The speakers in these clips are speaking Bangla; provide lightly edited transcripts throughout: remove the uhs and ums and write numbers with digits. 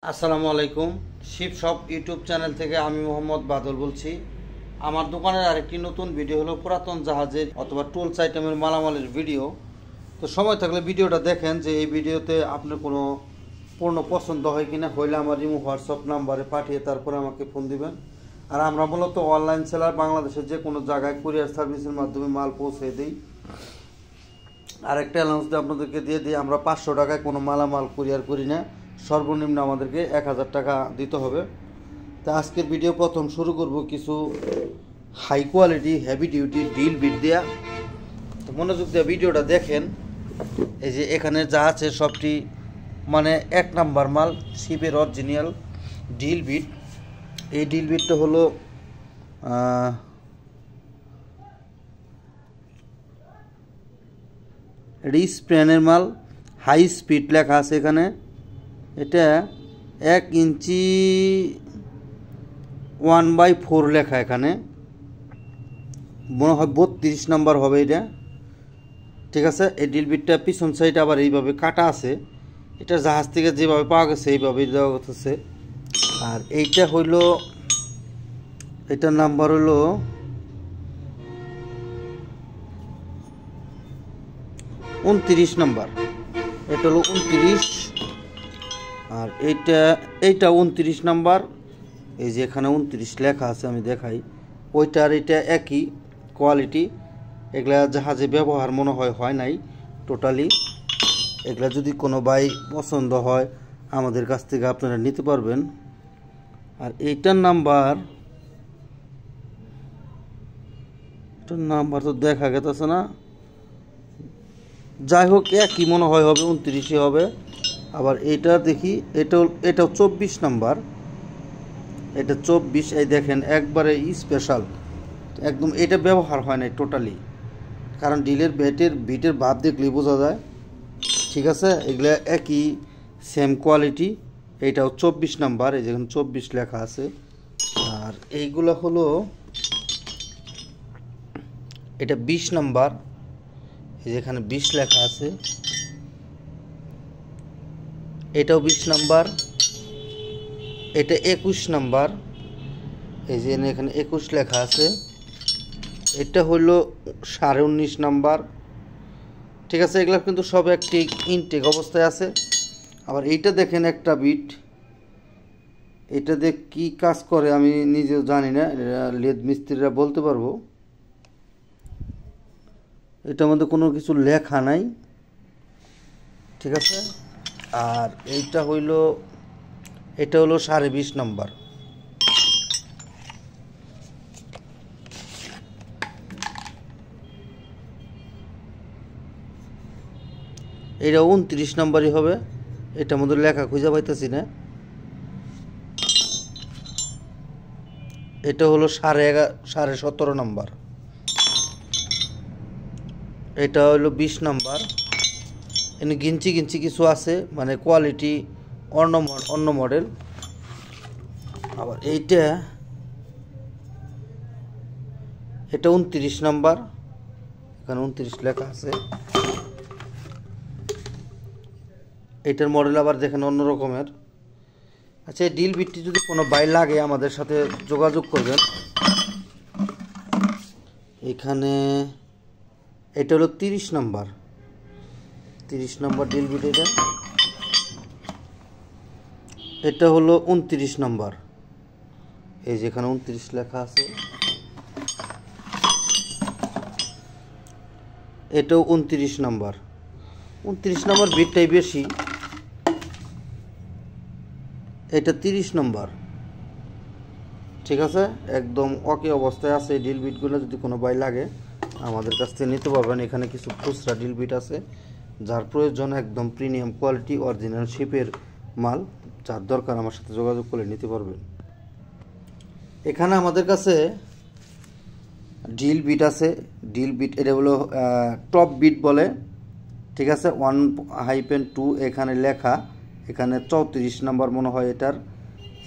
আসসালামু আলাইকুম। শিপ শপ ইউটিউব চ্যানেল থেকে আমি মোহাম্মদ বাদল বলছি। আমার দোকানের আরেকটি নতুন ভিডিও হলো পুরাতন জাহাজের অথবা টুলস আইটেমের মালামালের ভিডিও। তো সময় থাকলে ভিডিওটা দেখেন যে এই ভিডিওতে আপনার কোনো পণ্য পছন্দ হয় কিনা, হইলে আমার হোয়াটসঅ্যাপ নাম্বারে পাঠিয়ে তারপরে আমাকে ফোন দিবেন। আর আমরা মূলত অনলাইন সেলার, বাংলাদেশের যে কোনো জায়গায় কুরিয়ার সার্ভিসের মাধ্যমে মাল পৌঁছে দিই। আরেকটা অ্যানাউন্স আপনাদেরকে দিয়ে দিই, আমরা 500 টাকায় কোনো মালামাল কুরিয়ার করি না, সর্বনিম্ন আমাদেরকে 1000 টাকা দিতে হবে। তা আজকের ভিডিও প্রথম শুরু করব কিছু high quality heavy duty drill bit দেয়া। তো মনোযোগ দিয়ে ভিডিওটা দেখেন। এই যে এখানে যা আছে সবটি মানে 1 নাম্বার মাল, শিপের অরিজিনাল ড্রিল বিট। এই ড্রিল বিটটা হলো রিস প্যানের মাল, হাই স্পিড লেখা আছে এখানে। এটা 1 ইঞ্চি 1/4 লেখা এখানে, মনে হয় 32 নাম্বার হবে এটা। ঠিক আছে, এই ড্রিল বিটটা পিছন সাইড আবার এইভাবে কাটা আছে, এটা জাহাজ থেকে যেভাবে পাওয়া গেছে এইভাবেই দেওয়া হচ্ছে। আর এইটা হইল, এটার নাম্বার হলো 29 নাম্বার। এটা হলো 29। আর এইটা 29 নাম্বার। এই যে এখানে 29 লেখা আছে, আমি দেখাই। ওইটার এটা একই কোয়ালিটি। এগুলা জাহাজে ব্যবহার মনে হয় নাই টোটালি। এগুলা যদি কোনো ভাই পছন্দ হয় আমাদের কাছ থেকে আপনারা নিতে পারবেন। আর এইটার নাম্বার তো দেখা গেছে না, যাই হোক একই মনে হয় হবে, 29ই হবে। আবার এইটা দেখি, এটাও 24 নাম্বার। এটা 24। এই দেখেন একবারে স্পেশাল একদম, এটা ব্যবহার হয় না টোটালি, কারণ ডিলের বিটের ভাব দেখলেই বোঝা যায়। ঠিক আছে, এগুলো একই সেম কোয়ালিটি। এইটাও 24 নাম্বার, এই যেখানে 24 লেখা আছে। আর এইগুলো হলো, এটা 20 নাম্বার, এই যেখানে 20 লেখা আছে। এটাও 20 নাম্বার। এটা 21 নাম্বার, এই যে এখানে 21 লেখা আছে। এটা হলো 19.5 নাম্বার। ঠিক আছে, এগুলো কিন্তু সব একটি ইনটেক অবস্থায় আছে। আবার এইটা দেখেন একটা বিট, এটা দিয়ে কী কাজ করে আমি নিজেও জানি না, লেদ মিস্ত্রিরা বলতে পারবো। এটার মধ্যে কোনো কিছু লেখা নাই। ঠিক আছে, আর এটা হলো 20.5 নাম্বার। এটা 29 নাম্বারই হবে, এটার মধ্যে লেখা খুঁজে পাইতেছি না। এটা হলো 17.5 নাম্বার। এটা হলো 20 নাম্বার। এখানে গিঞ্চি কিছু আছে, মানে কোয়ালিটি অন্য মডেল। আবার এটা 29 নাম্বার, এখানে 29 লেখা আছে। এটার মডেল আবার দেখেন অন্য রকমের। আচ্ছা, এই ডিল বিটটি যদি কোনো বাই লাগে আমাদের সাথে যোগাযোগ করবেন। এখানে এটা হলো 30 নাম্বার, 30 নাম্বার ডিল বিট। এটা হলো 29 নাম্বার, এই যেখানে 29 লেখা আছে। এটাও 29 নাম্বার। 29 নাম্বার বিটটাই বেশি। এটা 30 নাম্বার। ঠিক আছে, একদম ওকে অবস্থায় আছে এই ডিল বিটগুলো। যদি কোনো বাই লাগে আমাদের কাছ থেকে নিতে পারবেন। এখানে কিছু খুচরা ডিল বিট আছে, যার প্রয়োজন একদম প্রিমিয়াম কোয়ালিটি অরিজিনাল শিপের মাল, যার দরকার আমার সাথে যোগাযোগ করে নিতে পারবেন। এখানে আমাদের কাছে ড্রিল বিট আছে। ড্রিল বিট এটা হলো টপ বিট বলে। ঠিক আছে, 1-2 এখানে লেখা, এখানে 34 নাম্বার মনে হয় এটার।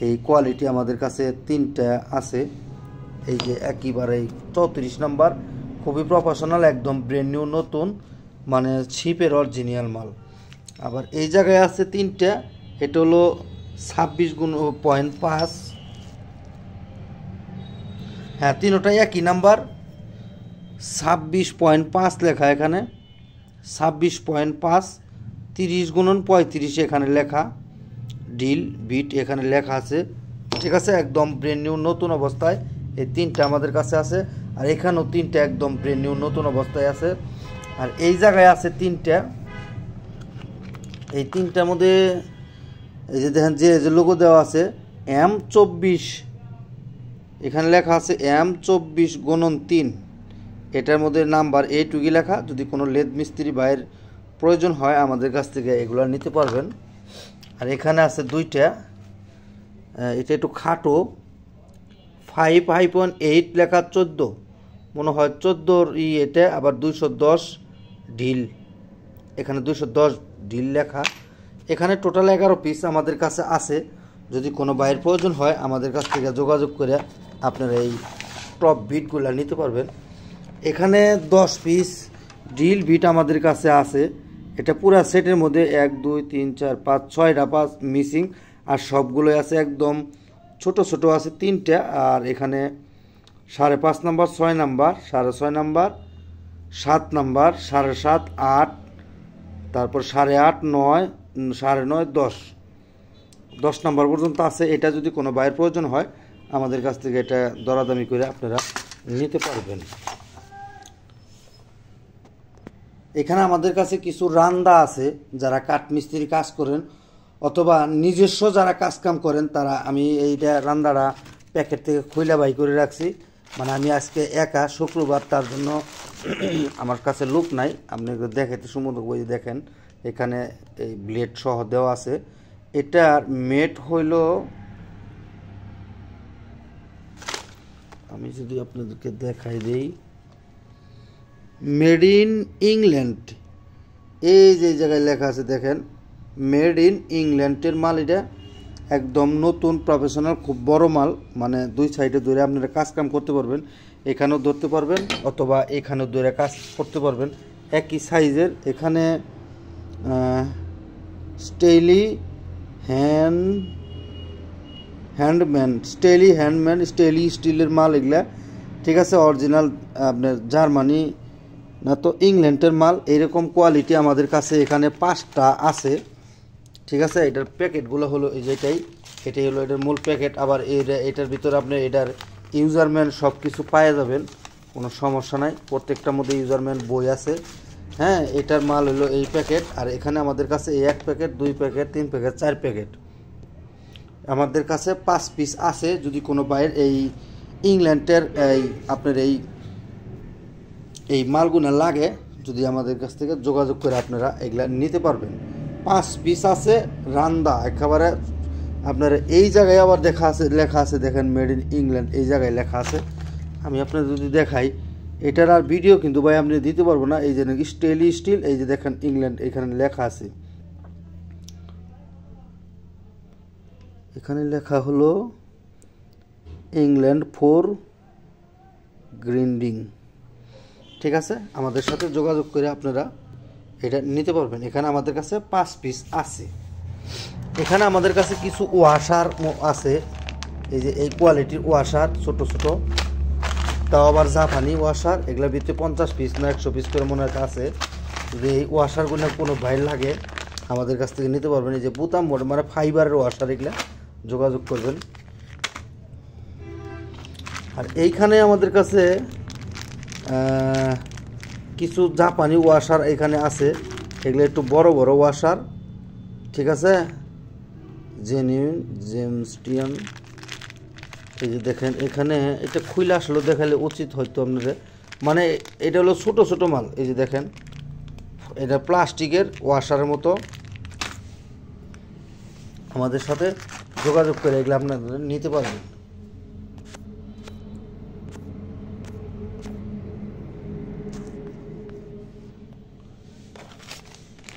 এই কোয়ালিটি আমাদের কাছে 3টা আছে। এই যে একেবারে 34 নাম্বার, খুবই প্রফেশনাল, একদম ব্র্যান্ড নিউ নতুন, মানে শিপের অরিজিনাল মাল। আবার এই জায়গায় আছে 3টা, এটা হলো 26.5। হ্যাঁ, তিনোটাই একই নাম্বার, 26.5 লেখা এখানে, 26.5, 30x35 এখানে লেখা, ডিল বিট এখানে লেখা আছে। ঠিক আছে, একদম ব্র্যান্ড নিউ নতুন অবস্থায় এই তিনটা আমাদের কাছে আছে। আর এখানেও তিনটা একদম ব্র্যান্ড নিউ নতুন অবস্থায় আছে। আর এই জায়গায় আছে তিনটা, এই তিনটার মধ্যে এই যে দেখেন যে লোগো দেওয়া আছে M24, এখানে লেখা আছে M24x3, এটার মধ্যে নাম্বার এইটুকি লেখা। যদি কোনো লেদ মিস্ত্রি ভাইয়ের প্রয়োজন হয় আমাদের কাছ থেকে এগুলো নিতে পারবেন। আর এখানে আছে দুইটা, এটা একটু খাটো, 5.8 লেখা 14, মনে হয় 14 এটা, আবার 210 ঢিল, এখানে 210 ঢিল লেখা। এখানে টোটাল 11 পিস আমাদের কাছে আছে। যদি কোনো বাইরের প্রয়োজন হয় আমাদের কাছ থেকে যোগাযোগ করে আপনারা এই টপ বিটগুলো নিতে পারবেন। এখানে 10 পিস ড্রিল বিট আমাদের কাছে আছে। এটা পুরো সেটের মধ্যে 1 2 3 4 5 6টা পাস মিসিং, আর সবগুলোই আছে একদম ছোট ছোট আছে 3টা। আর এখানে 5.5 নাম্বার, 6 নাম্বার, 6.5 নাম্বার, 7 নাম্বার, 7.5, 8, তারপর 8.5, 9, 9.5, 10 নাম্বার পর্যন্ত আছে। এটা যদি কোনো বাইরের প্রয়োজন হয় আমাদের কাছ থেকে এটা দরাদামি করে আপনারা নিতে পারবেন। এখানে আমাদের কাছে কিছু রান্দা আছে, যারা কাঠমিস্ত্রি কাজ করেন অথবা নিজস্ব যারা কাজকাম করেন তারা, আমি এইটা রান্দাটা প্যাকেট থেকে খুইলা বাই করে রাখছি। মানে আমি আজকে একা, শুক্রবার, তার জন্য আমার কাছে লোক নাই। আপনাকে দেখাতে সুন্দর বই দেখেন, এখানে এই ব্লেড সহ দেওয়া আছে। এটার মেট হইল, আমি যদি আপনাদেরকে দেখাই দেই, মেড ইন ইংল্যান্ড। এই যে জায়গায় লেখা আছে দেখেন, মেড ইন ইংল্যান্ডের মাল। এটা একদম নতুন প্রফেশনাল, খুব বড় মাল, মানে দুই সাইডে ধরে আপনারা কাজ কাম করতে পারবেন। এখানেও ধরতে পারবেন অথবা এখানেও ধরে কাজ করতে পারবেন, একই সাইজের। এখানে স্টেলি হ্যান্ডম্যান, স্টেলি স্টিলের মাল এগুলা। ঠিক আছে, অরিজিনাল আপনার জার্মানি না তো ইংল্যান্ডের মাল। এইরকম কোয়ালিটি আমাদের কাছে এখানে 5টা আছে। ঠিক আছে, এটার প্যাকেটগুলো হলো এই যেটাই, এটাই হলো এটার মূল প্যাকেট। আবার এটার ভিতরে আপনি এটার ইউজারম্যান সব কিছু পাওয়া যাবেন, কোনো সমস্যা নাই। প্রত্যেকটার মধ্যে ইউজারম্যান বই আছে। হ্যাঁ, এটার মাল হলো এই প্যাকেট। আর এখানে আমাদের কাছে 1 প্যাকেট, 2 প্যাকেট, 3 প্যাকেট, 4 প্যাকেট আমাদের কাছে 5 পিস আছে। যদি কোনো বাইরের এই ইংল্যান্ডের আপনার এই মালগুলো লাগে, যদি আমাদের কাছ থেকে যোগাযোগ করে আপনারা এগুলা নিতে পারবেন। 5 পিস আছে রান্দা একেবারে আপনার। এই জায়গায় আবার লেখা আছে দেখেন, মেড ইন ইংল্যান্ড, এই জায়গায় লেখা আছে। আমি আপনার যদি দেখাই, এটার আর ভিডিও কিন্তু ভাই আপনি দিতে পারবো না। এই যে নাকি স্টেলি স্টিল, এই যে দেখেন ইংল্যান্ড, এখানে লেখা আছে। এখানে লেখা হলো ইংল্যান্ড ফর গ্রিন্ডিং। ঠিক আছে, আমাদের সাথে যোগাযোগ করে আপনারা এটা নিতে পারবেন। এখানে আমাদের কাছে 5 পিস আছে। এখানে আমাদের কাছে কিছু ওয়াশার আছে, এই যে এই কোয়ালিটির ওয়াশার, ছোট ছোট, তাও আবার জাপানি ওয়াশার। এগুলোর ভিতরে 50 পিস না 100 পিস করে মনে হয় আছে। যদি এই ওয়াশারগুলো কোনো ভাই লাগে আমাদের কাছ থেকে নিতে পারবেন। এই যে বুতাম বোর্ড, মানে ফাইবারের ওয়াশার, এগুলা যোগাযোগ করবেন। আর এইখানে আমাদের কাছে কিছু জাপানি ওয়াশার এখানে আছে। এগুলো একটু বড় বড় ওয়াশার। ঠিক আছে, জেনুইন জেমস্টিয়ান। এই যে দেখেন এখানে, এটা খুইলে আসলে দেখালে উচিত হয়তো আপনাদের, মানে এটা হলো ছোট ছোট মাল। এই যে দেখেন, এটা প্লাস্টিকের ওয়াশারের মতো। আমাদের সাথে যোগাযোগ করে এগুলো আপনারা নিতে পারবেন।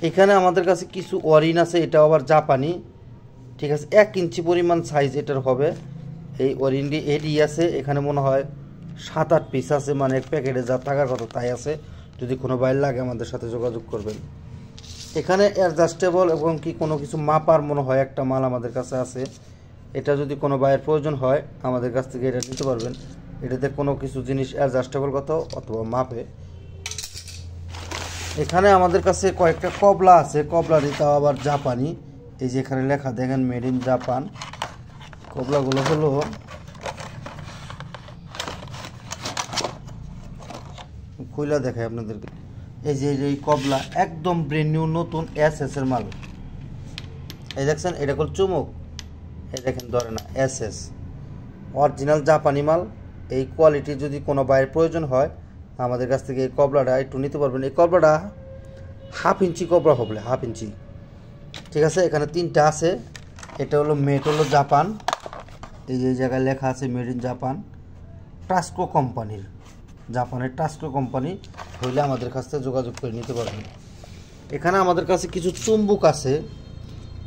এখানে আমাদের কাছে কিছু ওয়ারিন আছে, এটা আবার জাপানি। ঠিক আছে, 1 ইঞ্চি পরিমাণ সাইজ এটার হবে। এই ওয়ারিনটি এডি আছে, এখানে মনে হয় 7-8 পিস আছে, মানে এক প্যাকেটে যা থাকার কথা তাই আছে। যদি কোনো বাইর লাগে আমাদের সাথে যোগাযোগ করবেন। এখানে অ্যাডজাস্টেবল এবং কি কোনো কিছু মাপার মনে হয় একটা মাল আমাদের কাছে আছে। এটা যদি কোনো বাইয়ের প্রয়োজন হয় আমাদের কাছ থেকে এটা নিতে পারবেন। এটাতে কোনো কিছু জিনিস অ্যাডজাস্টেবল কত অথবা মাপে। এখানে আমাদের কাছে কয়েকটা কবলা আছে, কবলারই তাও আবার জাপানি। এই যে এখানে লেখা দেখেন মেড ইন জাপান। কবলাগুলো হলো খুইলা দেখায় আপনাদেরকে। এই যে এই কবলা একদম ব্র্যান্ড নিউ নতুন এসএস এর মাল। এই দেখছেন এটা কল চুমুক, এই দেখেন ধরে না এসএস অরিজিনাল জাপানি মাল। এই কোয়ালিটি যদি কোনো বাইরের প্রয়োজন হয় আমাদের কাছ থেকে এই কবলাটা একটু নিতে পারবেন। এই কবলাটা 1/2 ইঞ্চি কবলা হবে, 1/2 ইঞ্চি, ঠিক আছে। এখানে 3টা আছে। এটা হলো মেড হলো জাপান। এই যে জায়গায় লেখা আছে মেড ইন জাপান, টাস্কো কোম্পানির, জাপানের টাস্কো কোম্পানি হইলে আমাদের কাছ থেকে যোগাযোগ করে নিতে পারবেন। এখানে আমাদের কাছে কিছু চুম্বুক আছে।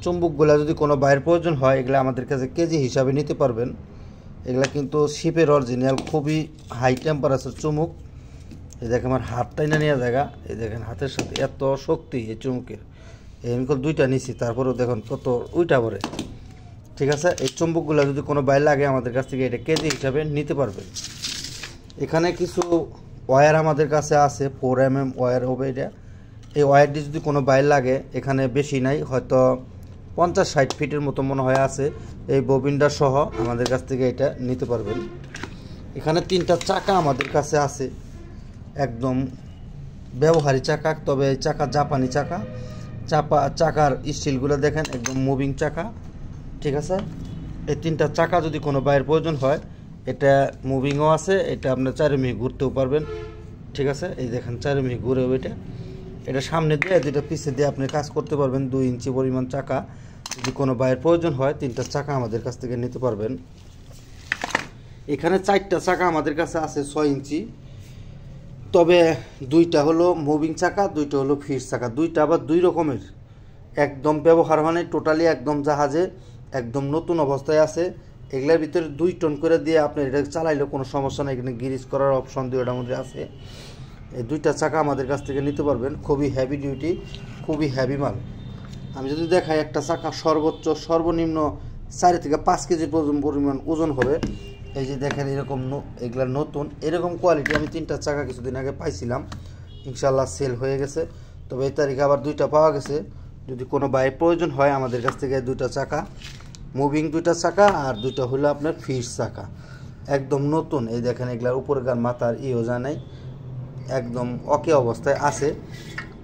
চুম্বুকগুলো যদি কোনো বাইরের প্রয়োজন হয় এগুলো আমাদের কাছে কেজি হিসাবে নিতে পারবেন। এগুলা কিন্তু শিপের অরিজিনাল, খুবই হাই টেম্পারেচার চুমুক। এই দেখেন আমার হাতটাই না নেওয়া জায়গা, এই দেখেন হাতের সাথে এত শক্তি এই চুমুকের। এই আমি 2টা নিছি, তারপরেও দেখুন কত উইটা পড়ে, ঠিক আছে। এই চুম্বকগুলো যদি কোনো বাইরে লাগে আমাদের কাছ থেকে এটা কেজি হিসাবে নিতে পারবেন। এখানে কিছু ওয়্যার আমাদের কাছে আছে, 4 mm ওয়্যার হবে এটা। এই ওয়্যারটি যদি কোনো বাইরে লাগে, এখানে বেশি নাই, হয়তো 50-60 ফিটের মতো মনে হয় আছে। এই ববিনটা সহ আমাদের কাছ থেকে এটা নিতে পারবেন। এখানে 3টা চাকা আমাদের কাছে আছে, একদম ব্যবহারী চাকা, তবে এই চাকা জাপানি চাকা। চাকার স্টিলগুলো দেখেন একদম মুভিং চাকা, ঠিক আছে। এই 3টা চাকা যদি কোনো বাইরের প্রয়োজন হয়, এটা মুভিংও আছে, এটা আপনার চারিমুখী ঘুরতেও পারবেন, ঠিক আছে। এই দেখেন চারিমুখী ঘুরেও এটা সামনে দিয়ে 2টা পিছে দিয়ে আপনি কাজ করতে পারবেন। 2 ইঞ্চি পরিমাণ চাকা যদি কোনো বাইরের প্রয়োজন হয় 3টা চাকা আমাদের কাছ থেকে নিতে পারবেন। এখানে 4টা চাকা আমাদের কাছে আছে 6 ইঞ্চি, তবে 2টা হলো মুভিং চাকা, 2টা হলো ফিক্স চাকা। 2টা আবার 2 রকমের, একদম ব্যবহার হয় নাই, টোটালি একদম জাহাজে একদম নতুন অবস্থায় আছে। এগুলোর ভিতরে 2 টন করে দিয়ে আপনি এটা চালাইলেও কোনো সমস্যা নেই। এখানে গিরিজ করার অপশন 2টার মধ্যে আছে। এই 2টা চাকা আমাদের কাছ থেকে নিতে পারবেন। খুবই হেভি ডিউটি, খুবই হেভি মাল। আমি যদি দেখাই, একটা চাকা সর্বনিম্ন 4 থেকে 5 কেজি পরিমাণ ওজন হবে। এই যে দেখেন এরকম, এগুলা নতুন এরকম কোয়ালিটি আমি 3টা চাকা কিছুদিন আগে পাইছিলাম, ইনশাল্লাহ সেল হয়ে গেছে। তবে এই তারিখে আবার 2টা পাওয়া গেছে। যদি কোনো বাইরের প্রয়োজন হয় আমাদের কাছ থেকে 2টা চাকা, মুভিং 2টা চাকা, আর 2টা হলো আপনার ফিক্স চাকা, একদম নতুন। এই দেখেন এগুলার উপরে গান মাথার ইয়োজা নাই, একদম ওকে অবস্থায় আছে,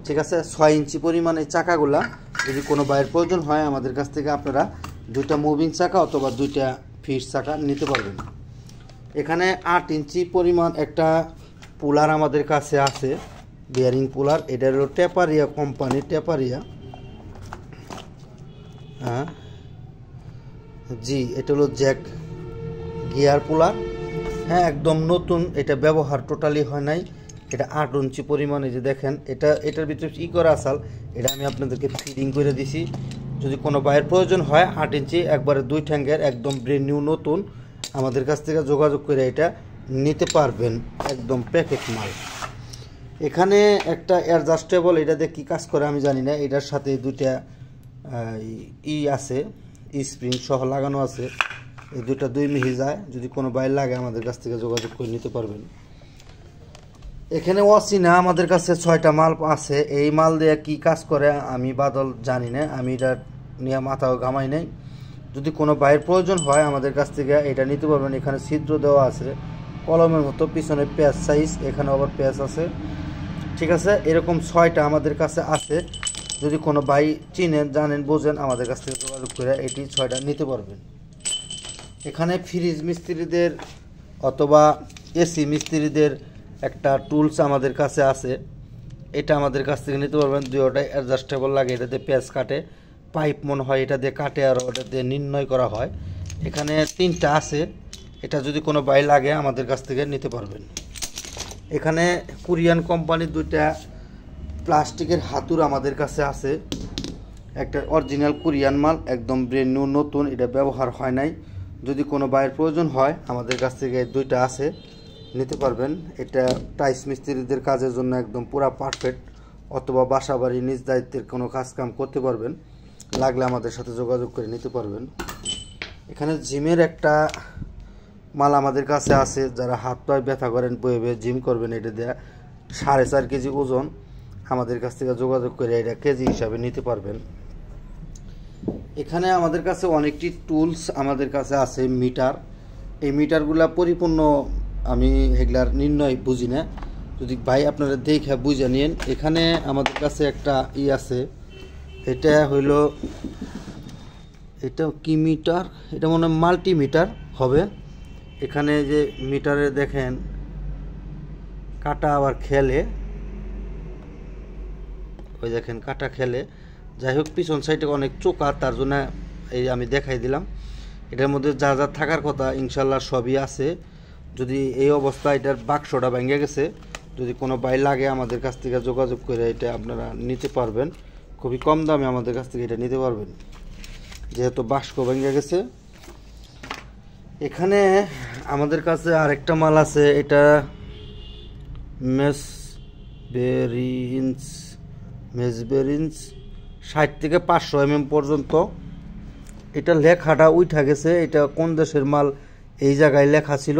ঠিক আছে। 6 ইঞ্চি পরিমাণ এই চাকাগুলা যদি কোনো বাইরের প্রয়োজন হয় আমাদের কাছ থেকে আপনারা 2টা মুভিং চাকা অথবা 2টা ফিক্স চাকা নিতে পারবেন। এখানে 8 ইঞ্চি পরিমাণ একটা পুলার আমাদের কাছে আছে, বিয়ারিং পুলার। এটা হলো টেপারিয়া কোম্পানি, টেপারিয়া, হ্যাঁ জি, এটা হলো জ্যাক গিয়ার পুলার, হ্যাঁ একদম নতুন। এটা ব্যবহার টোটালি হয় নাই। এটা 8 ইঞ্চি পরিমাণে, যে দেখেন এটার ভিতরে ই করা আসাল, এটা আমি আপনাদেরকে ফিটিং করে দিছি। যদি কোনো বাইরের প্রয়োজন হয় 8 ইঞ্চি একবারে 2 ঠ্যাঙ্গের একদম ব্র্যান্ড নিউ নতুন, আমাদের কাছ থেকে যোগাযোগ করে এটা নিতে পারবেন, একদম প্যাকেট মাল। এখানে একটা অ্যাডজাস্টেবল, এটাতে কী কাজ করে আমি জানি না। এটার সাথে 2টা আছে, স্প্রিং সহ লাগানো আছে। এই 2টা 2 মিহি যায়। যদি কোনো বাইরে লাগে আমাদের কাছ থেকে যোগাযোগ করে নিতে পারবেন। এখানে অচেনা আমাদের কাছে 6টা মাল আছে। এই মাল দিয়ে কি কাজ করে আমি বাদল জানি না, আমি এটা নিয়ে মাথাও ঘামাই নাই। যদি কোনো বাইরের প্রয়োজন হয় আমাদের কাছ থেকে এটা নিতে পারবেন। এখানে ছিদ্র দেওয়া আছে কলমের মতো, পিছনে পেঁয়াজ সাইজ, এখানে আবার পেঁয়াজ আছে, ঠিক আছে। এরকম 6টা আমাদের কাছে আছে। যদি কোনো ভাই চিনেন, জানেন, বোঝেন আমাদের কাছ থেকে যোগাযোগ করে এটি 6টা নিতে পারবেন। এখানে ফ্রিজ মিস্ত্রিদের অথবা এসি মিস্ত্রিদের একটা টুলস আমাদের কাছে আছে, এটা আমাদের কাছ থেকে নিতে পারবেন। 2টাই অ্যাডজাস্টেবল লাগে, এটাতে পেঁয়াজ কাটে, পাইপ মনে হয় এটা দিয়ে কাটে আর ওটা দিয়ে নির্ণয় করা হয়। এখানে 3টা আছে, এটা যদি কোনো বাই লাগে আমাদের কাছ থেকে নিতে পারবেন। এখানে কোরিয়ান কোম্পানির 2টা প্লাস্টিকের হাতুড় আমাদের কাছে আছে, একটা অরিজিনাল কোরিয়ান মাল, একদম ব্র্যান্ড নিউ নতুন, এটা ব্যবহার হয় নাই। যদি কোনো বাইয়ের প্রয়োজন হয় আমাদের কাছ থেকে 2টা আছে, নিতে পারবেন। এটা টাইস মিস্ত্রিদের কাজের জন্য একদম পুরা পারফেক্ট, অথবা বাসা বাড়ি নিজ দায়িত্বের কোনো কাজকাম করতে পারবেন, লাগলে আমাদের সাথে যোগাযোগ করে নিতে পারবেন। এখানে জিমের একটা মাল আমাদের কাছে আছে, যারা হাত পায়ে ব্যথা করেন বয়ে জিম করবেন, এটা দেয়া 4.5 কেজি ওজন, আমাদের কাছ থেকে যোগাযোগ করে এটা কেজি হিসাবে নিতে পারবেন। এখানে আমাদের কাছে অনেকটি টুলস আমাদের কাছে আছে, মিটার। এই মিটারগুলা পরিপূর্ণ আমি এগুলার নির্ণয় বুঝি না, যদি ভাই আপনারা দেখে বুঝে নিন। এখানে আমাদের কাছে একটা আছে, এটা হইল, এটা কি মিটার, এটা মনে হয় মাল্টিমিটার হবে। এখানে যে মিটারে দেখেন কাটা আবার খেলে, ওই দেখেন কাটা খেলে। যাই হোক, পিছন সাইডে অনেক চোকা, তার জন্য এই আমি দেখাই দিলাম। এটার মধ্যে যা যা থাকার কথা ইনশাল্লাহ সবই আছে। যদি এই অবস্থা এটার বাক্সটা ভেঙে গেছে, যদি কোনো বাই লাগে আমাদের কাছ থেকে যোগাযোগ করে এটা আপনারা নিতে পারবেন, খুবই কম দামে আমাদের কাছ থেকে এটা নিতে পারবেন, যেহেতু বাক্স ভেঙে গেছে। এখানে আমাদের কাছে আরেকটা মাল আছে, এটা মেসবেরিন্স 60 থেকে 500 mm পর্যন্ত। এটা লেখাটা উঠা গেছে, এটা কোন দেশের মাল এই জায়গায় লেখা ছিল।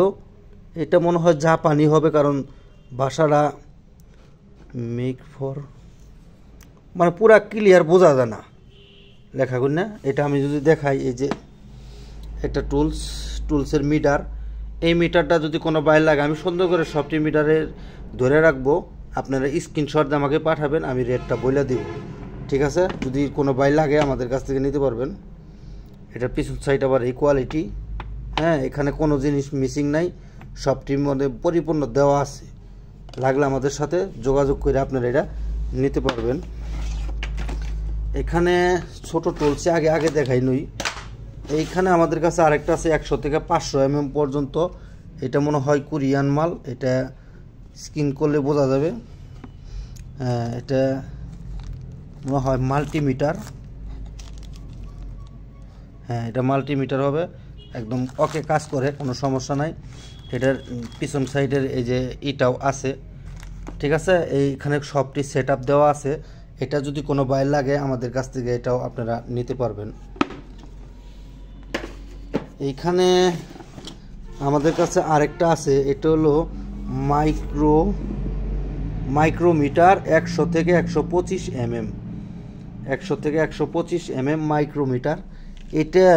এটা মনে হয় জাপানি হবে, কারণ ভাষাটা মেক ফর মানে পুরা ক্লিয়ার বোঝা যায় না লেখাগুলো না। এটা আমি যদি দেখাই, এই যে একটা টুলসের মিটার, এই মিটারটা যদি কোনো বাইর লাগে আমি সুন্দর করে সবটি মিটারের ধরে রাখবো, আপনারা স্ক্রিনশট দিয়ে আমাকে পাঠাবেন, আমি রেটটা বলে দিব, ঠিক আছে? যদি কোনো বাই লাগে আমাদের কাছ থেকে নিতে পারবেন। এটার পিছন সাইড আবার এই কোয়ালিটি, হ্যাঁ, এখানে কোনো জিনিস মিসিং নাই, সবটির মধ্যে পরিপূর্ণ দেওয়া আছে, লাগলে আমাদের সাথে যোগাযোগ করে আপনারা এটা নিতে পারবেন। এখানে ছোট টুলসে আগে দেখাই নই। এইখানে আমাদের কাছে আরেকটা আছে 100 থেকে 500 mm পর্যন্ত। এটা মনে হয় কোরিয়ান মাল, এটা স্ক্রিন করলে বোঝা যাবে। এটা মনে হয় মাল্টিমিটার, হ্যাঁ এটা মাল্টিমিটার হবে, একদম ওকে কাজ করে, কোনো সমস্যা নাই। এটার পিছন সাইডের এই যে ইটাও আছে, ঠিক আছে? এইখানে সবটি সেট আপ দেওয়া আছে। এটা যদি কোনো বাইর লাগে আমাদের কাছ থেকে এটাও আপনারা নিতে পারবেন। এইখানে আমাদের কাছে আরেকটা আছে, এটা হলো মাইক্রোমিটার 100 থেকে 125 mm, 100 থেকে 125 mm মাইক্রোমিটার। এটা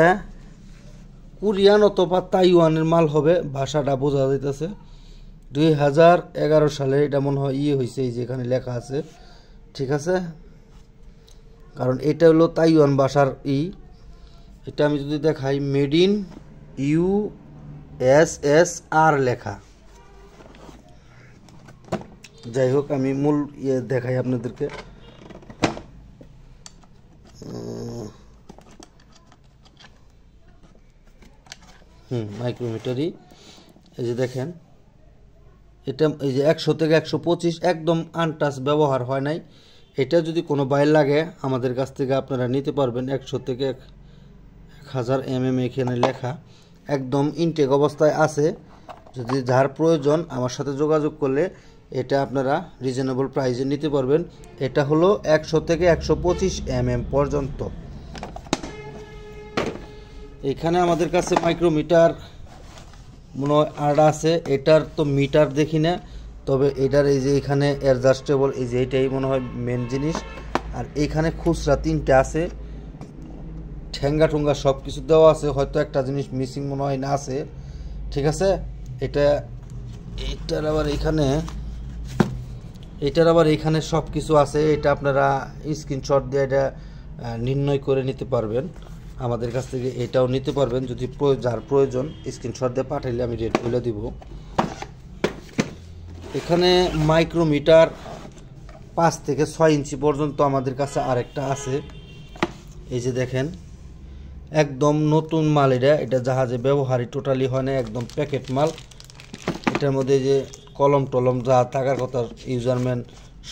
কোরিয়ান অথবা তাইওয়ানের মাল হবে, ভাষাটা বোঝা যাইতেছে। 2011 সালে এটা মনে হয় হয়েছে, এই যে এখানে লেখা আছে, ঠিক আছে? কারণ এটা হলো তাইওয়ান ভাষার এটা আমি যদি দেখাই, মেড ইন USSR লেখা। যাই হোক, আমি মূল দেখাই আপনাদেরকে। মাইক্রোমিটারই, এই যে দেখেন, এটা এই যে 100 থেকে 125 একদম আনটাচ, ব্যবহার হয় নাই। এটা যদি কোনো বাইর লাগে আমাদের কাছ থেকে আপনারা নিতে পারবেন। 100 থেকে 1000 mm এখানে লেখা, একদম ইনটেক অবস্থায় আছে। যদি যার প্রয়োজন আমার সাথে যোগাযোগ করলে এটা আপনারা রিজনেবল প্রাইসে নিতে পারবেন। এটা হলো 100 থেকে 125 mm পর্যন্ত। এখানে আমাদের কাছে মাইক্রোমিটার মনে হয় আর আছে, এটার তো মিটার দেখি না, তবে এটার এই যে এখানে অ্যাডজাস্টেবল, এই যে এটাই মনে হয় মেন জিনিস। আর এইখানে খুচরা 3টে আছে, ঠেঙ্গা ঠুঙ্গা সব কিছু দেওয়া আছে, হয়তো একটা জিনিস মিসিং মনে হয় না আছে, ঠিক আছে? এটার আবার এখানে সব কিছু আছে। এটা আপনারা স্ক্রিনশট দিয়ে এটা নির্ণয় করে নিতে পারবেন, আমাদের কাছ থেকে এটাও নিতে পারবেন। যদি যার প্রয়োজন স্ক্রিনশট দিয়ে পাঠাইলে আমি রেট বলে দিব। এখানে মাইক্রোমিটার 5 থেকে 6 ইঞ্চি পর্যন্ত আমাদের কাছে আরেকটা আছে, এই যে দেখেন, একদম নতুন মাল। এটা জাহাজে ব্যবহারই টোটালি হয় না, একদম প্যাকেট মাল। এটার মধ্যে যে কলম টলম যা থাকার কথা, ইউজারম্যান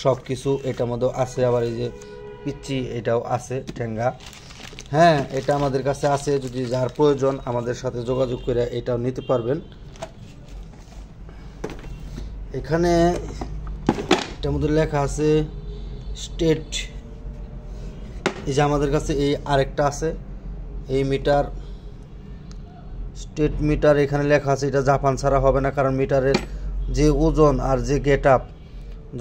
সব কিছু এটার মধ্যে আছে। আবার এই যে পিচ্ছি এটাও আছে, ঠেঙ্গা, হ্যাঁ এটা আমাদের কাছে আছে। যদি যার প্রয়োজন আমাদের সাথে যোগাযোগ করে এটাও নিতে পারবেন। এখানে এটার মধ্যে লেখা আছে স্টেট, এই যে আমাদের কাছে এই আরেকটা আছে এই মিটার, স্টেট মিটার। এখানে লেখা আছে এটা জাপান ছাড়া হবে না, কারণ মিটারের যে ওজন আর যে গেট আপ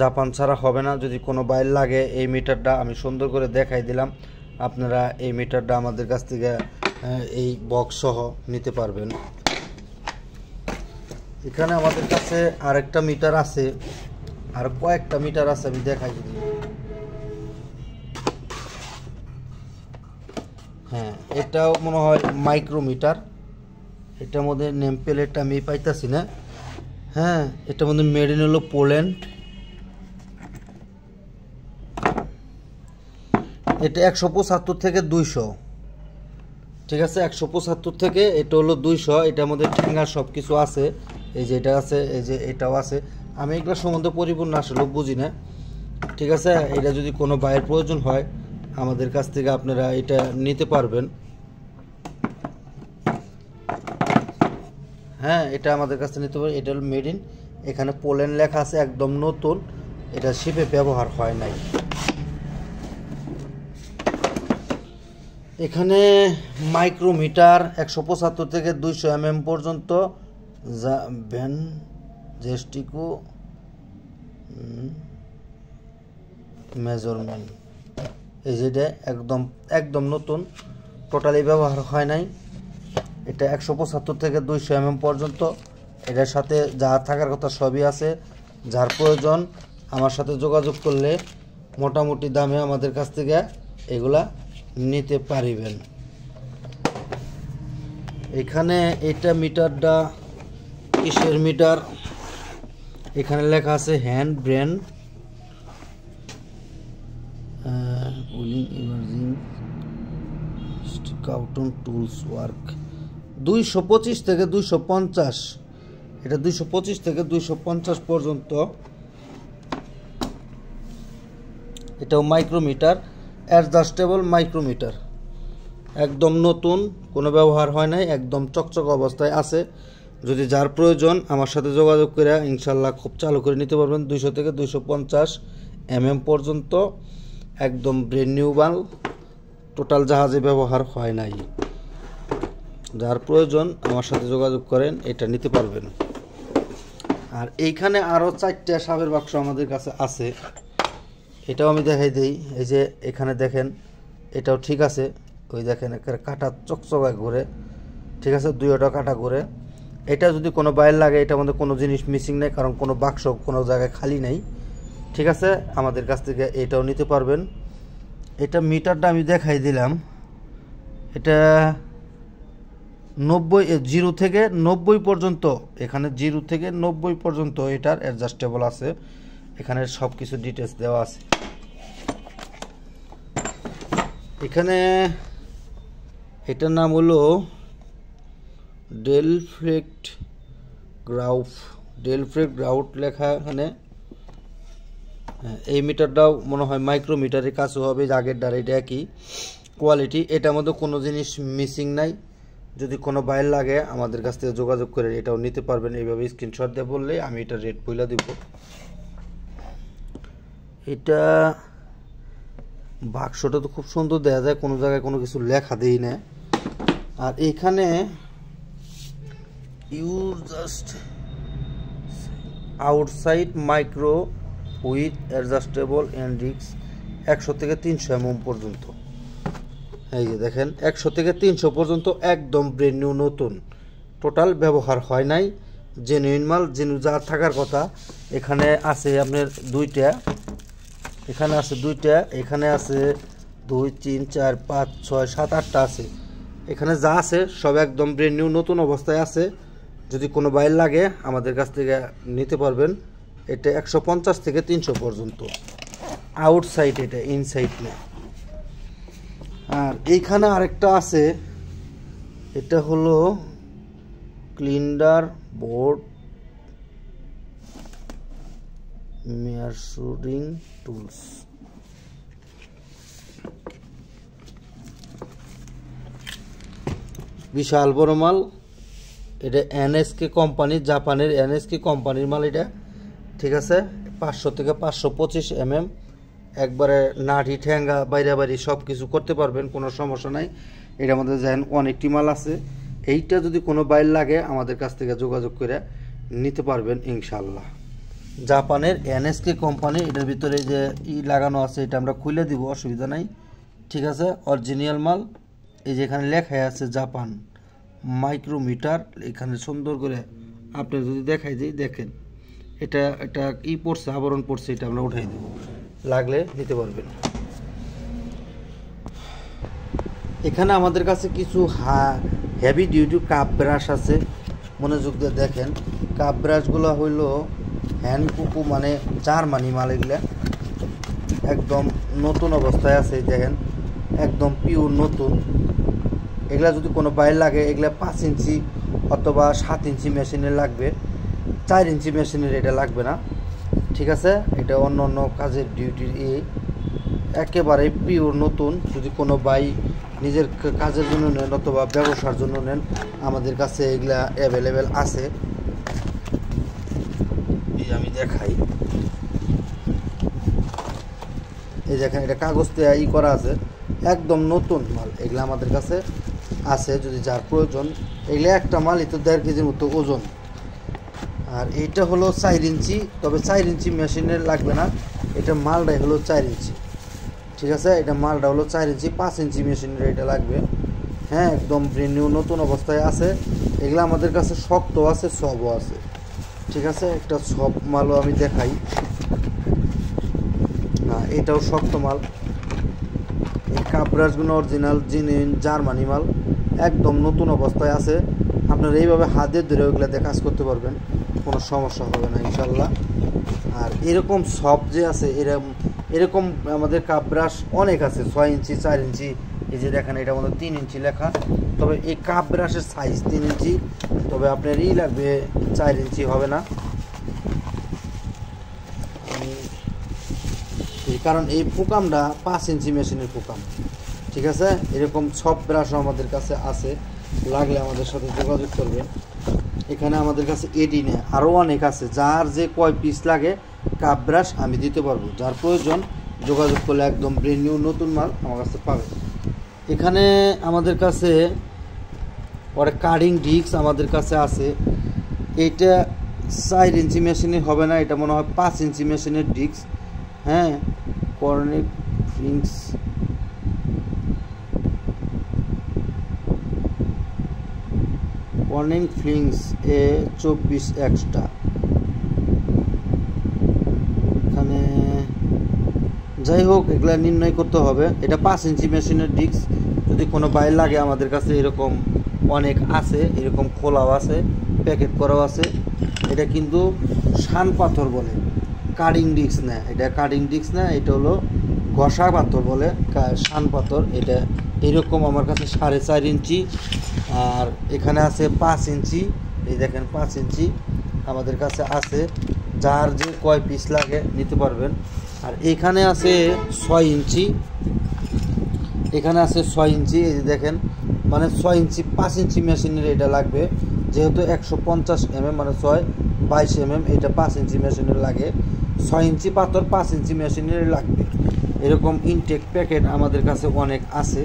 জাপান ছাড়া হবে না। যদি কোনো বাইর লাগে এই মিটারটা আমি সুন্দর করে দেখাই দিলাম, আপনারা এই মিটারটা আমাদের কাছ থেকে এই বক্স সহ নিতে পারবেন। এখানে আমাদের কাছে আরেকটা মিটার আছে, আর কয়েকটা মিটার আছে, আমি দেখাই যদি। হ্যাঁ, এটাও মনে হয় মাইক্রোমিটার। এটার মধ্যে নেম প্লেটটা আমি পাইতাছি না। হ্যাঁ, এটার মধ্যে মেড ইন হলো পোল্যান্ড। এটা 175 থেকে 200, ঠিক আছে, 175 থেকে এটা হলো 200। এটার মধ্যে ঠেঙ্গা সব কিছু আছে, এই যে এটা আছে, এই যে এটাও আছে। আমি এগুলো সম্বন্ধে পরিপূর্ণ আসলে বুঝি না, ঠিক আছে। এটা যদি কোনো বাইয়ের প্রয়োজন হয় আমাদের কাছ থেকে আপনারা এটা নিতে পারবেন। হ্যাঁ, এটা আমাদের কাছে নিতে পারবেন। এটা হলো মেড ইন, এখানে পোল্যান্ড লেখা আছে, একদম নতুন, এটা শিপে ব্যবহার হয় নাই। এখানে মাইক্রোমিটার 175 থেকে 200 mm পর্যন্ত ভ্যান জেস্টিকো মেজারমেন্ট, এই যেটা একদম একদম নতুন, টোটালি ব্যবহার হয় নাই। এটা 175 থেকে 200 mm পর্যন্ত, এটার সাথে যা থাকার কথা সবই আছে। যার প্রয়োজন আমার সাথে যোগাযোগ করলে মোটামুটি দামে আমাদের কাছ থেকে এগুলা নিতে পারিবেন। এখানে এটা মিটারটা কিসের মিটার, এখানে লেখা আছে হ্যান্ড ব্র্যান্ড কাউটন টুলস ওয়ার্ক। 225 থেকে 250, এটা 225 থেকে 250 পর্যন্ত। এটাও মাইক্রোমিটার, অ্যাডজাস্টেবল মাইক্রোমিটার, একদম নতুন, কোনো ব্যবহার হয় নাই, একদম চকচক অবস্থায় আছে। যদি যার প্রয়োজন আমার সাথে যোগাযোগ করে ইনশাল্লাহ খুব চালু করে নিতে পারবেন। 200 থেকে 250 mm পর্যন্ত, একদম ব্র্যান্ড নিউ মাল, টোটাল জাহাজে ব্যবহার হয় নাই। যার প্রয়োজন আমার সাথে যোগাযোগ করেন, এটা নিতে পারবেন। আর এইখানে আরও 4টা সাবের বাক্স আমাদের কাছে আছে, এটাও আমি দেখাই দিই। এই যে এখানে দেখেন, এটাও ঠিক আছে, ওই দেখেন একটা কাটা চকচকায় ঘুরে, ঠিক আছে, দুইটা কাটা ঘুরে। এটা যদি কোনো বাইর লাগে এটার মধ্যে কোনো জিনিস মিসিং নেই, কারণ কোনো বাক্স কোনো জায়গায় খালি নেই, ঠিক আছে। আমাদের কাছ থেকে এটাও নিতে পারবেন। এটা মিটারটা আমি দেখাই দিলাম, এটা 0 থেকে 90 পর্যন্ত, এখানে 0 থেকে 90 পর্যন্ত এটার অ্যাডজাস্টেবল আছে। এখানে সব কিছু ডিটেলস দেওয়া আছে। এখানে এটার নাম হলো ডেলফ্রেক্ট গ্রাউট লেখা এখানে। এই মিটারটাও মনে হয় মাইক্রোমিটারের কাছে হবে, আগের ডার এটা একই কোয়ালিটি। এটার মধ্যে কোনো জিনিস মিসিং নাই। যদি কোনো বাইর লাগে আমাদের কাছ থেকে যোগাযোগ করে এটাও নিতে পারবেন। এইভাবে স্ক্রিনশট দিয়ে বললে আমি এটা রেট বইলা দিব। এটা বাক্সটা তো খুব সুন্দর দেখা যায়, কোনো জায়গায় কোনো কিছু লেখা দেই না। আর এখানে use just outside micro with adjustable index 100 থেকে 300 mm পর্যন্ত। এই যে দেখেন 100 থেকে 300 পর্যন্ত, একদম ব্র্যান্ড নিউ নতুন, টোটাল ব্যবহার হয় নাই, জেনুইন মাল, জেনু যা থাকার কথা। এখানে আছে আপনার 2টা, এখানে আছে 2টা, এখানে আছে 2 3 4 5 6 7 8টা আছে। এখানে যা আছে সব একদম ব্র্যান্ড নিউ নতুন অবস্থায় আছে। যদি কোনো বাইর লাগে আমাদের কাছ থেকে নিতে পারবেন। এটা 150 থেকে 300 পর্যন্ত, আউটসাইড, এটা ইনসাইড না। আর এইখানে আরেকটা আছে, এটা হলো ক্লিন্ডার বোর্ড মেয়ারশুরিং টুলস। বিশাল বড় মাল, এটা এনএসকে কোম্পানি, জাপানের এনএসকে কোম্পানির মাল এটা, ঠিক আছে। 500 থেকে 525 mm, একবারে নাঠি ঠ্যাঙ্গা বাইরে বাইরে সব কিছু করতে পারবেন, কোনো সমস্যা নাই। এটার মধ্যে যেন অনেকটি মাল আছে। এইটা যদি কোনো বাইর লাগে আমাদের কাছ থেকে যোগাযোগ করে নিতে পারবেন ইনশাল্লাহ। জাপানের এনএসকে কোম্পানি, এটার ভিতরে যে লাগানো আছে এটা আমরা খুলে দিব, অসুবিধা নাই, ঠিক আছে। অরিজিনাল মাল। এই যে এখানে লেখা আছে জাপান মাইক্রোমিটার, এখানে সুন্দর করে আপনি যদি দেখাই দিই, দেখেন এটা এটা পড়ছে, আবরণ পড়ছে, এটা আমরা উঠাই দেব, লাগলে নিতে পারবেন। এখানে আমাদের কাছে কিছু হেভি ডিউটি কাপ ব্রাশ আছে, মনোযোগ দিয়ে দেখেন। কাপ ব্রাশগুলো হইল হ্যান্ড কুকু, মানে জার্মানি মাল। এগুলা একদম নতুন অবস্থায় আছে, দেখেন একদম পিওর নতুন। এগুলা যদি কোনো বাইরে লাগে, এগুলা 5 ইঞ্চি অথবা 7 ইঞ্চি মেশিনের লাগবে, 4 ইঞ্চি মেশিনের এটা লাগবে না, ঠিক আছে। এটা অন্য অন্য কাজের ডিউটির একেবারে পিওর নতুন। যদি কোনো বাই নিজের কাজের জন্য নেন অথবা ব্যবসার জন্য নেন, আমাদের কাছে এগুলা অ্যাভেলেবেল আছে। এই আমি দেখাই, এই দেখেন এটা কাগজ দিয়ে করা আছে, একদম নতুন মাল। এগুলা আমাদের কাছে আছে, যদি যার প্রয়োজন। এগুলো একটা মালই তো 1.5 কেজির মতো ওজন। আর এইটা হলো 4 ইঞ্চি, তবে 4 ইঞ্চি মেশিনের লাগবে না, এটা মালটাই হলো 4 ইঞ্চি, ঠিক আছে। এটা মালটা হলো 4 ইঞ্চি, 5 ইঞ্চি মেশিনের এটা লাগবে। হ্যাঁ, একদম ব্র্যান্ড নিউ নতুন অবস্থায় আছে। এগুলো আমাদের কাছে শক্ত আছে, সবও আছে, ঠিক আছে। একটা সব মালও আমি দেখাই, না এটাও শক্ত মাল। এই কাপ ব্রাশগুলো অরিজিনাল জেনুইন জার্মানি মাল, একদম নতুন অবস্থায় আছে। আপনারা এইভাবে হাতে ধরে ওইগুলো দিয়ে কাজ করতে পারবেন, কোনো সমস্যা হবে না ইনশাল্লাহ। আর এরকম সব যে আছে, এরকম আমাদের কাপ ব্রাশ অনেক আছে, 6 ইঞ্চি 4 ইঞ্চি। এই যে দেখেন এটা আমাদের 3 ইঞ্চি লেখা, তবে এই কাপ ব্রাশের সাইজ 3 ইঞ্চি, তবে আপনার লাগবে 4 ইঞ্চি, হবে না। কারণ এই পুকামটা 5 ইঞ্চি মেশিনের পুকাম, ঠিক আছে। এরকম সব ব্রাশও আমাদের কাছে আছে, লাগলে আমাদের সাথে যোগাযোগ করবেন। এখানে আমাদের কাছে এডি নেই, আরও অনেক আছে। যার যে কয় পিস লাগে কাপ ব্রাশ আমি দিতে পারবো, যার প্রয়োজন যোগাযোগ করলে একদম ব্র্যান্ড নিউ নতুন মাল আমার কাছে পাবে। এখানে আমাদের কাছে কাটিং ডিস্ক আমাদের কাছে আছে। এইটা 4 ইঞ্চি মেশিনের হবে না, এটা মনে হয় 5 ইঞ্চি মেশিনের ডিস্ক। হ্যাঁ, Corning flings, Corning flings A24 extra. এখানে যাই হোক, এগুলা নির্ণয় করতে হবে। এটা 5 ইঞ্চি মেশিনের ডিস্ক, যদি কোনো বাইরে লাগে আমাদের কাছে এরকম অনেক আছে, এরকম খোলাও আছে, প্যাকেট করাও আছে। এটা কিন্তু শান পাথর বলে, কাটিং ডিস্ক না, এটা কাটিং ডিস্ক না, এটা হলো ঘষা পাথর বলে, শান পাথর। এটা এরকম আমার কাছে 4.5 ইঞ্চি, আর এখানে আছে 5 ইঞ্চি। এই দেখেন 5 ইঞ্চি আমাদের কাছে আছে, যার যে কয় পিস লাগে নিতে পারবেন। আর এখানে আছে 6 ইঞ্চি, এখানে আছে 6 ইঞ্চি। এই যে দেখেন, মানে 6 ইঞ্চি 5 ইঞ্চি মেশিনের এটা লাগবে, যেহেতু 150 mm মানে 6 22 mm, এটা 5 ইঞ্চি মেশিনের লাগে। 6 ইঞ্চি পাথর 5 ইঞ্চি মেশিনের লাগবে। এরকম ইনটেক প্যাকেট আমাদের কাছে অনেক আছে,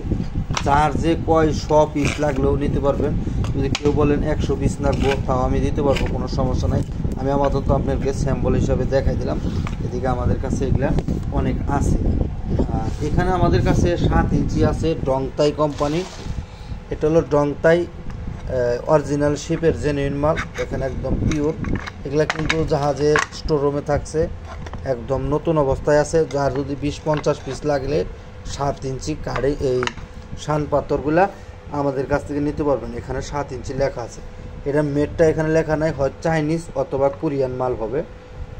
যার যে কয় 100 পিস লাগলেও নিতে পারবেন। যদি কেউ বলেন 100 পিস লাগবো, তাও আমি দিতে পারবো, কোনো সমস্যা নাই। আমি আপাতত আপনাকে স্যাম্পল হিসাবে দেখাই দিলাম। এদিকে আমাদের কাছে এগুলা অনেক আছে। আর এখানে আমাদের কাছে 7 ইঞ্চি আছে, ডংতাই কোম্পানি। এটা হলো ডংতাই অরিজিনাল শিপের জেনুইন মাল, এখানে একদম পিওর। এগুলা কিন্তু জাহাজের স্টোর রুমে থাকছে, একদম নতুন অবস্থায় আছে। যার যদি 20-50 পিস লাগলে 7 ইঞ্চি কাড়ে এই শান পাথরগুলা আমাদের কাছ থেকে নিতে পারবেন। এখানে 7 ইঞ্চি লেখা আছে, এটা মেডটা এখানে লেখা নাই, হয় চাইনিজ অথবা কোরিয়ান মাল হবে,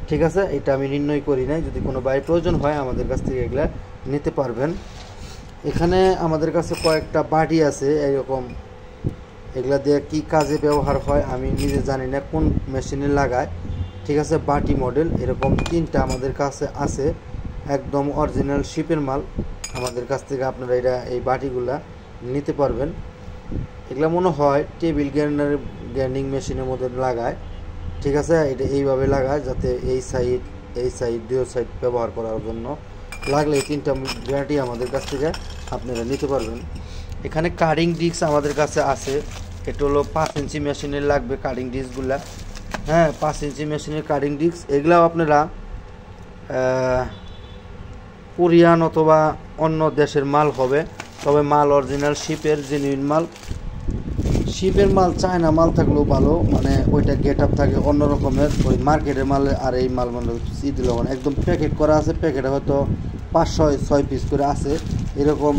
ঠিক আছে। এটা আমি নির্ণয় করি নাই, যদি কোনো বাইরে প্রয়োজন হয় আমাদের কাছ থেকে এগুলা নিতে পারবেন। এখানে আমাদের কাছে কয়েকটা বাটি আছে এরকম, এগুলা দিয়ে কী কাজে ব্যবহার হয় আমি নিজে জানি না, কোন মেশিনে লাগায়, ঠিক আছে। বাটি মডেল এরকম 3টা আমাদের কাছে আছে, একদম অরিজিনাল শিপের মাল। আমাদের কাছ থেকে আপনারা এই বাটিগুলা নিতে পারবেন। এগুলো মনে হয় টেবিল গ্রাইন্ডিং মেশিনের মধ্যে লাগায়, ঠিক আছে। এটা এইভাবে লাগায় যাতে এই সাইড দুই সাইড ব্যবহার করার জন্য। লাগলে 3টা গ্যারান্টি আমাদের কাছ থেকে আপনারা নিতে পারবেন। এখানে কাটিং ডিস্ক আমাদের কাছে আছে। এটা হলো 5 ইঞ্চি মেশিনের লাগবে কাটিং ডিস্কগুলা। হ্যাঁ, 5 ইঞ্চি মেশিনের কাটিং ডিস্ক এগুলাও আপনারা কোরিয়ান অথবা অন্য দেশের মাল হবে, তবে মাল অরিজিনাল শিপের জেনুইন মাল। শিপের মাল চায়না মাল থাকলেও ভালো, মানে ওইটা গেট আপ থাকে অন্য রকমের, ওই মার্কেটের মাল আর এই মাল মানে দিল একদম প্যাকেট করা আছে। প্যাকেটে হয়তো 5-6 পিস করে আছে। এরকম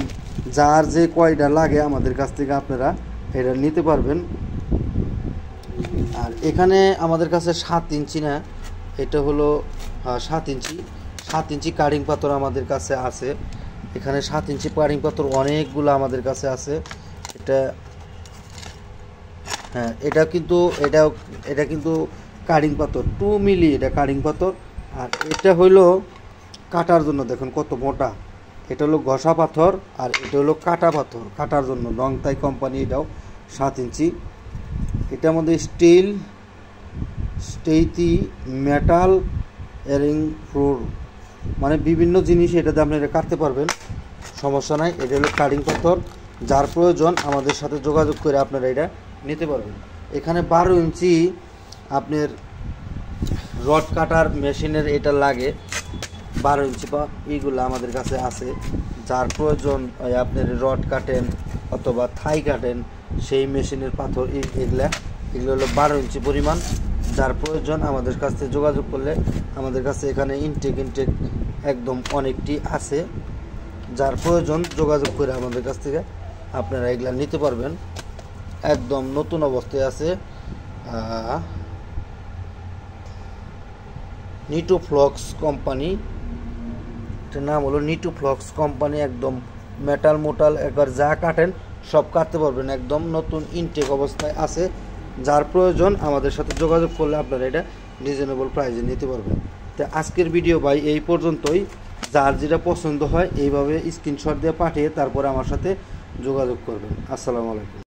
যার যে কয়টা লাগে আমাদের কাছ থেকে আপনারা এটা নিতে পারবেন। আর এখানে আমাদের কাছে 7 ইঞ্চি না, এটা হলো 7 ইঞ্চি কাটিং পাথর আমাদের কাছে আছে। এখানে 7 ইঞ্চি কাটিং পাথর অনেকগুলো আমাদের কাছে আছে। এটা হ্যাঁ, এটা কিন্তু কাটিং পাথর 2 মিলি, এটা কাটিং পাথর। আর এটা হইলো কাটার জন্য, দেখুন কত মোটা। এটা হলো ঘষা পাথর আর এটা হলো কাটা পাথর, কাটার জন্য রংতাই কোম্পানি। এটাও 7 ইঞ্চি। এটার মধ্যে স্টিল, স্টেইতি, মেটাল, এরিং ফ্লোর, মানে বিভিন্ন জিনিস এটাতে আপনি এটা কাটতে পারবেন, সমস্যা নাই। এটা হলো কাটিং পাথর। যার প্রয়োজন আমাদের সাথে যোগাযোগ করে আপনারা এটা নিতে পারবেন। এখানে 12 ইঞ্চি আপনার রড কাটার মেশিনের এটা লাগে, 12 ইঞ্চি বা এইগুলো আমাদের কাছে আছে। যার প্রয়োজন আপনার রড কাটেন অথবা থাই কাটেন, সেই মেশিনের পাথর এগুলো হলো 12 ইঞ্চি পরিমাণ। যার প্রয়োজন আমাদের কাছ থেকে যোগাযোগ করলে, আমাদের কাছে এখানে ইনটেক একদম অনেকটি আছে। যার প্রয়োজন যোগাযোগ করে আমাদের কাছ থেকে আপনারা এগুলা নিতে পারবেন। একদম নতুন অবস্থায় আছে। নিটোফ্লক্স কোম্পানি, এটার নাম হলো নিটোফ্লক্স কোম্পানি। একদম মেটাল মোটাল একবার যা কাটেন সব কাটতে পারবেন, একদম নতুন ইনটেক অবস্থায় আছে। যার প্রয়োজন আমাদের সাথে যোগাযোগ করলে আপনারা এটা রিজনেবল প্রাইসে নিতে পারবেন। তো আজকের ভিডিও ভাই এই পর্যন্তই। যার যেটা পছন্দ হয় এইভাবে স্ক্রিনশট দিয়ে পাঠিয়ে তারপরে আমার সাথে যোগাযোগ করবেন। আসসালামু আলাইকুম।